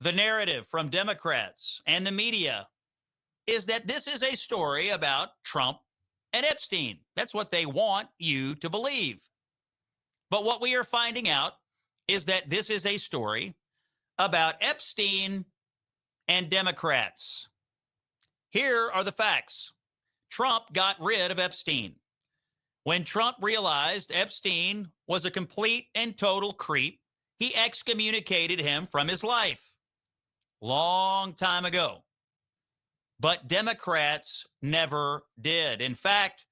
The narrative from Democrats and the media is that this is a story about Trump and Epstein. That's what they want you to believe. But what we are finding out is that this is a story about Epstein and Democrats. Here are the facts. Trump got rid of Epstein. When Trump realized Epstein was a complete and total creep, he excommunicated him from his life. Long time ago. But Democrats never did. In fact,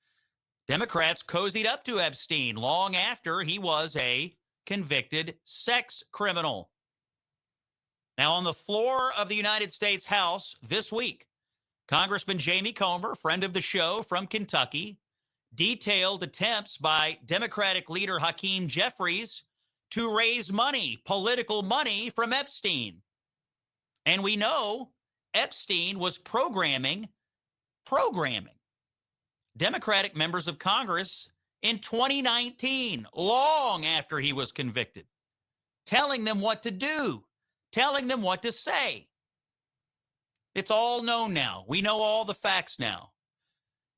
Democrats cozied up to Epstein long after he was a convicted sex criminal. Now, on the floor of the United States House this week, Congressman Jamie Comer, friend of the show from Kentucky, detailed attempts by Democratic leader Hakeem Jeffries to raise money, political money, from Epstein. And we know Epstein was programming Democratic members of Congress in 2019, long after he was convicted, telling them what to do, telling them what to say. It's all known now. We know all the facts now.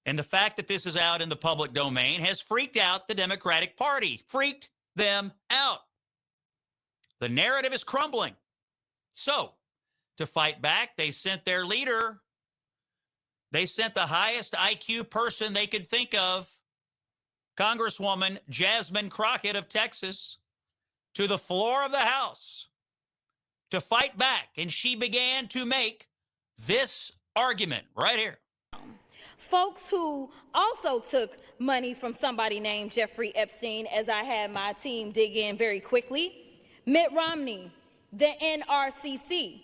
And the fact that this is out in the public domain has freaked out the Democratic Party, freaked them out. The narrative is crumbling. So, to fight back, they sent their leader. They sent the highest IQ person they could think of, Congresswoman Jasmine Crockett of Texas, to the floor of the House to fight back. And she began to make this argument right here. Folks who also took money from somebody named Jeffrey Epstein, as I had my team dig in very quickly: Mitt Romney, the NRCC,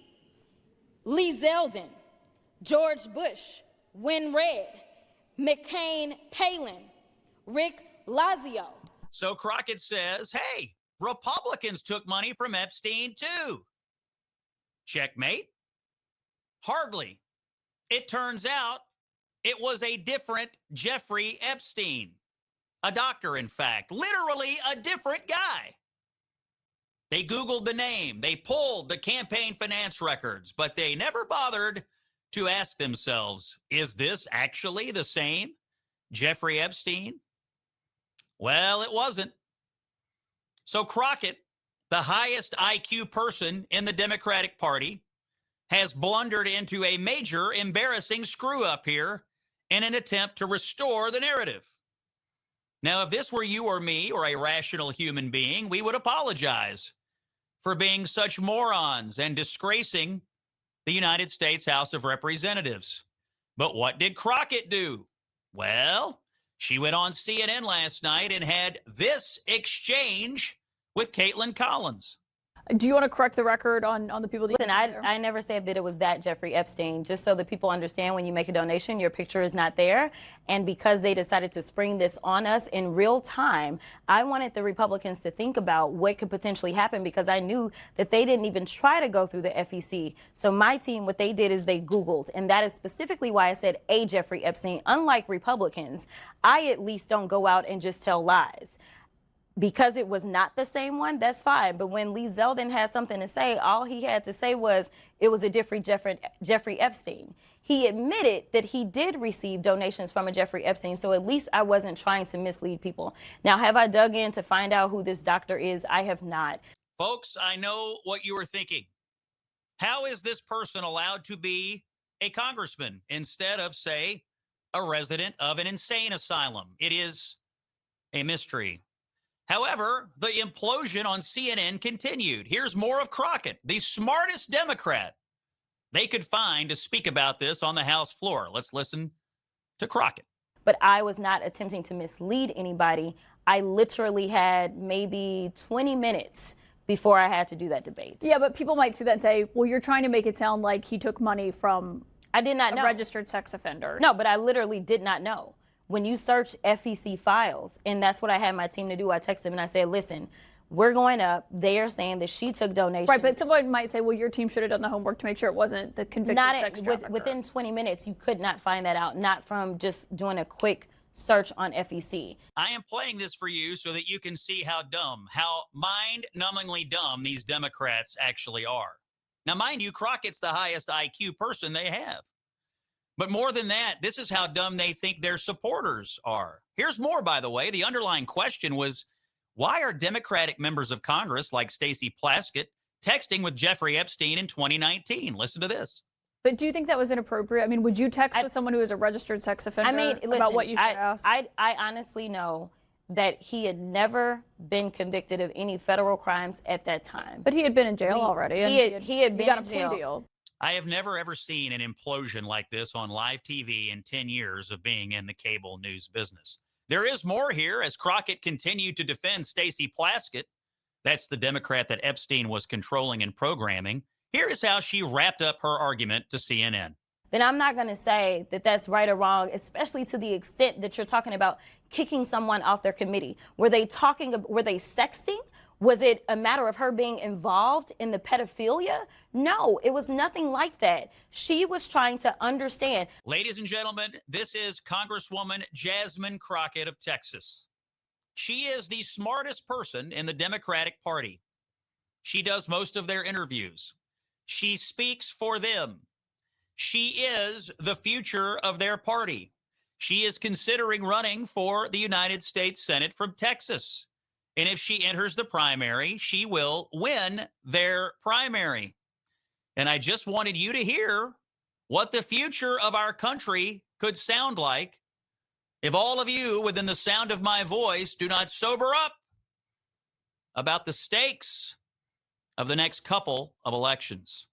Lee Zeldin, George Bush, Win Red, McCain Palin, Rick Lazio. So Crockett says, hey, Republicans took money from Epstein too. Checkmate? Hardly. It turns out it was a different Jeffrey Epstein. A doctor, in fact. Literally a different guy. They Googled the name. They pulled the campaign finance records, but they never bothered to ask themselves, is this actually the same Jeffrey Epstein? Well, it wasn't. So Crockett, the highest IQ person in the Democratic Party, has blundered into a major embarrassing screw-up here in an attempt to restore the narrative. Now, if this were you or me or a rational human being, we would apologize for being such morons and disgracing the United States House of Representatives. But what did Crockett do? Well, she went on CNN last night and had this exchange with Caitlin Collins. Do you want to correct the record on the people that Listen, I never said that it was that Jeffrey Epstein. Just so that people understand, when you make a donation, your picture is not there. And because they decided to spring this on us in real time, I wanted the Republicans to think about what could potentially happen, because I knew that they didn't even try to go through the FEC. So my team, what they did is they Googled. And that is specifically why I said a Jeffrey Epstein. Unlike Republicans, I at least don't go out and just tell lies. Because it was not the same one, that's fine. But when Lee Zeldin had something to say, all he had to say was it was a different Jeffrey Epstein. He admitted that he did receive donations from a Jeffrey Epstein, so at least I wasn't trying to mislead people. Now, have I dug in to find out who this doctor is? I have not. Folks, I know what you were thinking. How is this person allowed to be a congressman instead of, say, a resident of an insane asylum? It is a mystery. However, the implosion on CNN continued. Here's more of Crockett, the smartest Democrat they could find to speak about this on the House floor. Let's listen to Crockett. But I was not attempting to mislead anybody. I literally had maybe 20 minutes before I had to do that debate. Yeah, but people might see that and say, well, you're trying to make it sound like he took money from I did not know. A registered sex offender. No, but I literally did not know. When you search FEC files, and that's what I had my team to do, I texted them and I said, listen, we're going up. They are saying that she took donations. Right, but someone might say, well, your team should have done the homework to make sure it wasn't the convicted sex trafficker. Within 20 minutes, you could not find that out, not from just doing a quick search on FEC. I am playing this for you so that you can see how dumb, how mind-numbingly dumb these Democrats actually are. Now, mind you, Crockett's the highest IQ person they have. But more than that, this is how dumb they think their supporters are. Here's more, by the way. The underlying question was, why are Democratic members of Congress like Stacey Plaskett texting with Jeffrey Epstein in 2019? Listen to this. But do you think that was inappropriate? I mean, would you text with someone who is a registered sex offender about what you should ask? I honestly know that he had never been convicted of any federal crimes at that time. But he had been in jail already. He had been got in a jail. plea deal. I have never, ever seen an implosion like this on live TV in 10 years of being in the cable news business. There is more here as Crockett continued to defend Stacey Plaskett. That's the Democrat that Epstein was controlling and programming. Here is how she wrapped up her argument to CNN. Then I'm not going to say that that's right or wrong, especially to the extent that you're talking about kicking someone off their committee. Were they sexting? Was it a matter of her being involved in the pedophilia? No, it was nothing like that. She was trying to understand. Ladies and gentlemen, this is Congresswoman Jasmine Crockett of Texas. She is the smartest person in the Democratic Party. She does most of their interviews. She speaks for them. She is the future of their party. She is considering running for the United States Senate from Texas. And if she enters the primary, she will win their primary. And I just wanted you to hear what the future of our country could sound like if all of you within the sound of my voice do not sober up about the stakes of the next couple of elections.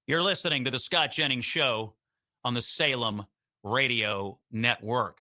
You're listening to the Scott Jennings Show on the Salem Radio Network.